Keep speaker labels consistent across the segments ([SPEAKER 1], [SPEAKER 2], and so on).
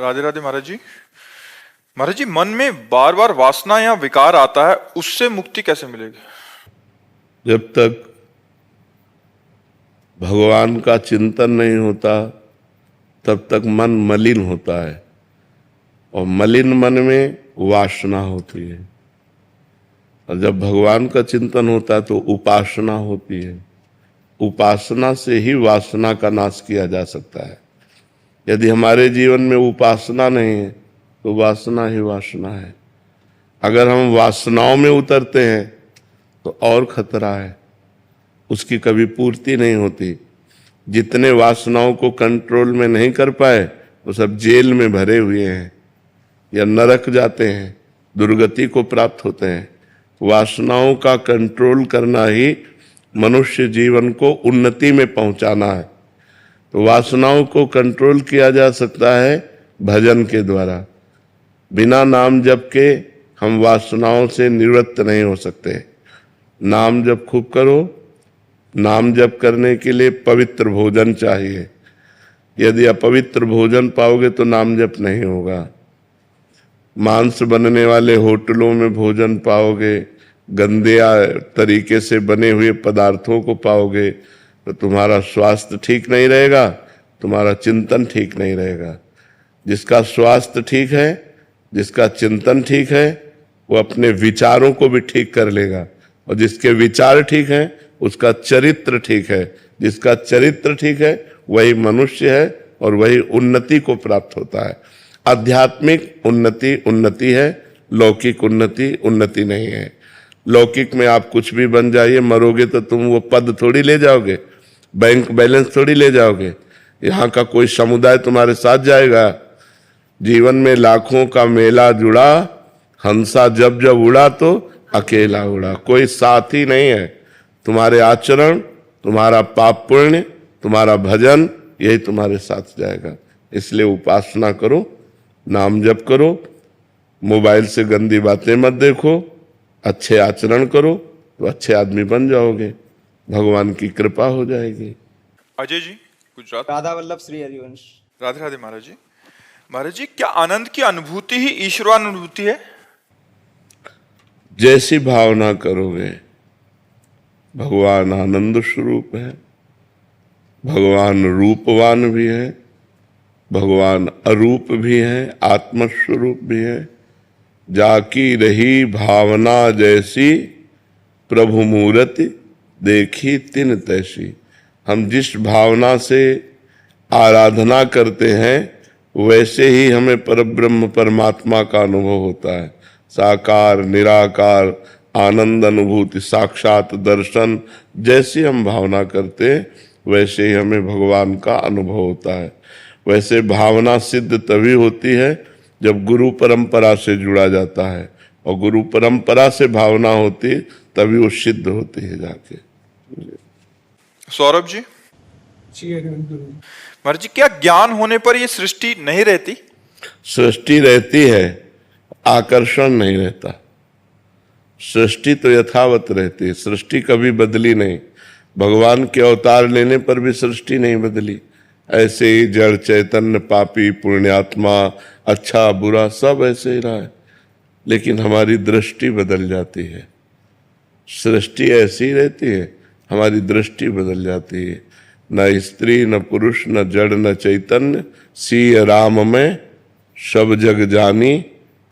[SPEAKER 1] राधे राधे महाराज जी। महाराज जी, मन में बार बार वासना या विकार आता है, उससे मुक्ति कैसे मिलेगी?
[SPEAKER 2] जब तक भगवान का चिंतन नहीं होता तब तक मन मलिन होता है, और मलिन मन में वासना होती है। और जब भगवान का चिंतन होता है तो उपासना होती है। उपासना से ही वासना का नाश किया जा सकता है। यदि हमारे जीवन में उपासना नहीं है तो वासना ही वासना है। अगर हम वासनाओं में उतरते हैं तो और खतरा है, उसकी कभी पूर्ति नहीं होती। जितने वासनाओं को कंट्रोल में नहीं कर पाए वो सब जेल में भरे हुए हैं या नरक जाते हैं, दुर्गति को प्राप्त होते हैं। वासनाओं का कंट्रोल करना ही मनुष्य जीवन को उन्नति में पहुंचाना है। तो वासनाओं को कंट्रोल किया जा सकता है भजन के द्वारा। बिना नाम जप के हम वासनाओं से निवृत्त नहीं हो सकते। नाम जप खूब करो। नाम जप करने के लिए पवित्र भोजन चाहिए। यदि अपवित्र भोजन पाओगे तो नाम जप नहीं होगा। मांस बनने वाले होटलों में भोजन पाओगे, गंदे तरीके से बने हुए पदार्थों को पाओगे तो तुम्हारा स्वास्थ्य ठीक नहीं रहेगा, तुम्हारा चिंतन ठीक नहीं रहेगा। जिसका स्वास्थ्य ठीक है, जिसका चिंतन ठीक है, वो अपने विचारों को भी ठीक कर लेगा, और जिसके विचार ठीक हैं उसका चरित्र ठीक है। जिसका चरित्र ठीक है वही मनुष्य है और वही उन्नति को प्राप्त होता है। आध्यात्मिक उन्नति उन्नति है, लौकिक उन्नति उन्नति नहीं है। लौकिक में आप कुछ भी बन जाइए, मरोगे तो तुम वो पद थोड़ी ले जाओगे, बैंक बैलेंस थोड़ी ले जाओगे। यहाँ का कोई समुदाय तुम्हारे साथ जाएगा। जीवन में लाखों का मेला जुड़ा, हंसा जब जब उड़ा तो अकेला उड़ा, कोई साथी नहीं है। तुम्हारे आचरण, तुम्हारा पाप पुण्य, तुम्हारा भजन, यही तुम्हारे साथ जाएगा। इसलिए उपासना करो, नाम जप करो, मोबाइल से गंदी बातें मत देखो, अच्छे आचरण करो तो अच्छे आदमी बन जाओगे, भगवान की कृपा हो जाएगी।
[SPEAKER 1] अजय जी, गुजरात।
[SPEAKER 3] राधा वल्लभ श्री हरिवंश।
[SPEAKER 1] राधे राधे महाराज जी। महाराज जी, क्या आनंद की अनुभूति ही ईश्वरानुभूति है?
[SPEAKER 2] जैसी भावना करोगे। भगवान आनंद स्वरूप है, भगवान रूपवान भी है, भगवान अरूप भी है, आत्मस्वरूप भी है। जाकी रही भावना जैसी, प्रभु मूरति देखी तिन तैसी। हम जिस भावना से आराधना करते हैं वैसे ही हमें परब्रह्म परमात्मा का अनुभव होता है। साकार निराकार आनंद अनुभूति, साक्षात दर्शन, जैसी हम भावना करते हैं वैसे ही हमें भगवान का अनुभव होता है। वैसे भावना सिद्ध तभी होती है जब गुरु परंपरा से जुड़ा जाता है, और गुरु परंपरा से भावना होती तभी वो सिद्ध होती है जाके।
[SPEAKER 1] सौरभ जी। महाराज जी, क्या ज्ञान होने पर ये सृष्टि नहीं रहती?
[SPEAKER 2] सृष्टि रहती है, आकर्षण नहीं रहता। सृष्टि तो यथावत रहती है, सृष्टि कभी बदली नहीं। भगवान के अवतार लेने पर भी सृष्टि नहीं बदली। ऐसे ही जड़ चैतन्य, पापी पुण्यात्मा, अच्छा बुरा सब ऐसे ही रहा है, लेकिन हमारी दृष्टि बदल जाती है। सृष्टि ऐसी ही रहती है, हमारी दृष्टि बदल जाती है। न स्त्री न पुरुष न जड़ न चैतन्य, सिय राम में सब जग जानी,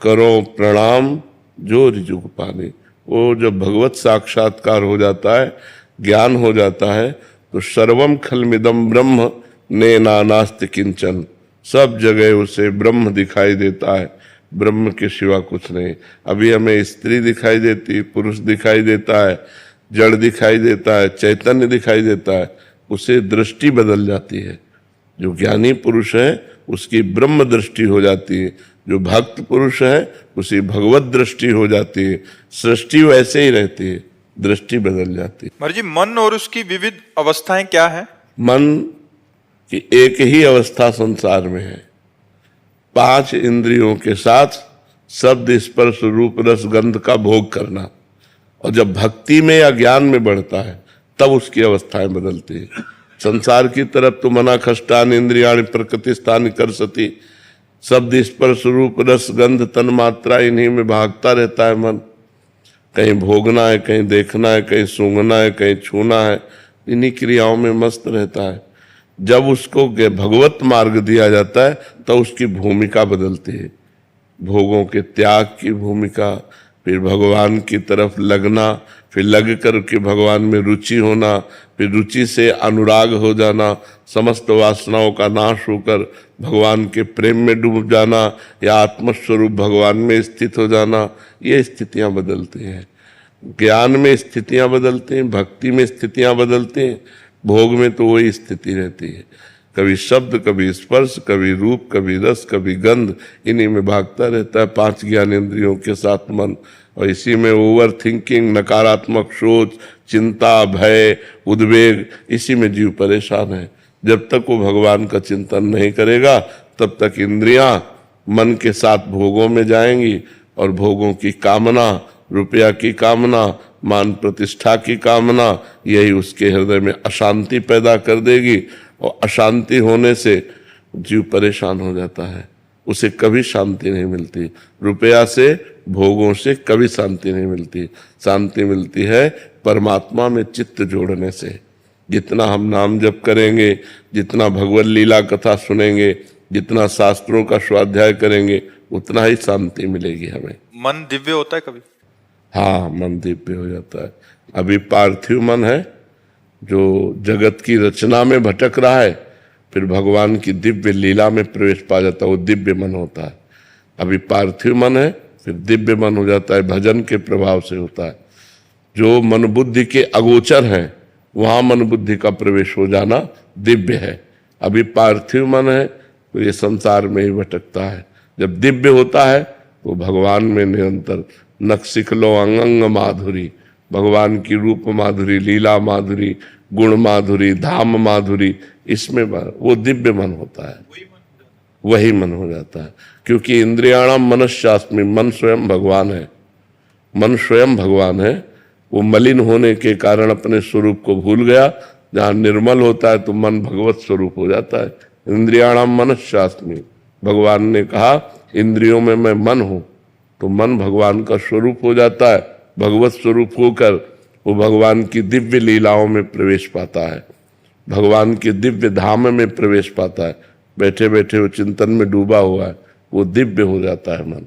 [SPEAKER 2] करो प्रणाम जो जुग पानी। वो जब भगवत साक्षात्कार हो जाता है, ज्ञान हो जाता है, तो सर्वम खलमिदम ब्रह्म ने नानास्ति किंचन। सब जगह उसे ब्रह्म दिखाई देता है, ब्रह्म के सिवा कुछ नहीं। अभी हमें स्त्री दिखाई देती, पुरुष दिखाई देता है, जड़ दिखाई देता है, चैतन्य दिखाई देता है, उसे दृष्टि बदल जाती है। जो ज्ञानी पुरुष है उसकी ब्रह्म दृष्टि हो जाती है, जो भक्त पुरुष है उसी भगवत दृष्टि हो जाती है। सृष्टि वैसे ही रहती है, दृष्टि बदल जाती है।
[SPEAKER 1] महाराज जी, मन और उसकी विविध अवस्थाएं क्या है?
[SPEAKER 2] मन की एक ही अवस्था संसार में है। 5 इंद्रियों के साथ शब्द स्पर्श रूप रस गंध का भोग करना, और जब भक्ति में या ज्ञान में बढ़ता है तब उसकी अवस्थाएं बदलती है। संसार की तरफ तो मना खष्टान इंद्रियाणि प्रकृति स्थान कर सती, शब्द स्पर्श रूप रस गंध तन मात्रा, इन्हीं में भागता रहता है मन। कहीं भोगना है, कहीं देखना है, कहीं सूंघना है, कहीं छूना है, इन्हीं क्रियाओं में मस्त रहता है। जब उसको भगवत मार्ग दिया जाता है तो उसकी भूमिका बदलती है। भोगों के त्याग की भूमिका, फिर भगवान की तरफ लगना, फिर लग कर के भगवान में रुचि होना, फिर रुचि से अनुराग हो जाना, समस्त वासनाओं का नाश होकर भगवान के प्रेम में डूब जाना या आत्मस्वरूप भगवान में स्थित हो जाना, ये स्थितियां बदलती हैं। ज्ञान में स्थितियां बदलती हैं, भक्ति में स्थितियां बदलती हैं, भोग में तो वही स्थिति रहती है। कभी शब्द, कभी स्पर्श, कभी रूप, कभी रस, कभी गंध, इन्हीं में भागता रहता है 5 ज्ञानेंद्रियों के साथ मन। और इसी में ओवर थिंकिंग, नकारात्मक सोच, चिंता, भय, उद्वेग, इसी में जीव परेशान है। जब तक वो भगवान का चिंतन नहीं करेगा तब तक इंद्रियां मन के साथ भोगों में जाएंगी और भोगों की कामना, रुपया की कामना, मान प्रतिष्ठा की कामना, यही उसके हृदय में अशांति पैदा कर देगी। और अशांति होने से जीव परेशान हो जाता है, उसे कभी शांति नहीं मिलती। रुपया से, भोगों से कभी शांति नहीं मिलती। शांति मिलती है परमात्मा में चित्त जोड़ने से। जितना हम नाम जप करेंगे, जितना भगवत लीला कथा सुनेंगे, जितना शास्त्रों का स्वाध्याय करेंगे, उतना ही शांति मिलेगी हमें।
[SPEAKER 1] मन दिव्य होता है कभी?
[SPEAKER 2] हाँ, मन दिव्य हो जाता है। अभी पार्थिव मन है जो जगत की रचना में भटक रहा है, फिर भगवान की दिव्य लीला में प्रवेश पा जाता है, वो दिव्य मन होता है। अभी पार्थिव मन है, फिर दिव्य मन हो जाता है, भजन के प्रभाव से होता है। जो मन बुद्धि के अगोचर हैं वहां मन बुद्धि का प्रवेश हो जाना दिव्य है। अभी पार्थिव मन है तो ये संसार में ही भटकता है। जब दिव्य होता है तो भगवान में निरंतर नक्सिक लो अंगंग माधुरी, भगवान की रूप माधुरी, लीला माधुरी, गुण माधुरी, धाम माधुरी, इसमें वो दिव्य मन होता है, वही मन हो जाता है। क्योंकि इंद्रियाणाम मनश्चास्मि, मन स्वयं भगवान है। मन स्वयं भगवान है। वो मलिन होने के कारण अपने स्वरूप को भूल गया। जहाँ निर्मल होता है तो मन भगवत स्वरूप हो जाता है। इंद्रियाणाम मनश्चास्मि, भगवान ने कहा इंद्रियों में मैं मन हूँ, तो मन भगवान का स्वरूप हो जाता है। भगवत स्वरूप होकर वो भगवान की दिव्य लीलाओं में प्रवेश पाता है, भगवान के दिव्य धाम में प्रवेश पाता है। बैठे बैठे वो चिंतन में डूबा हुआ है, वो दिव्य हो जाता है मन।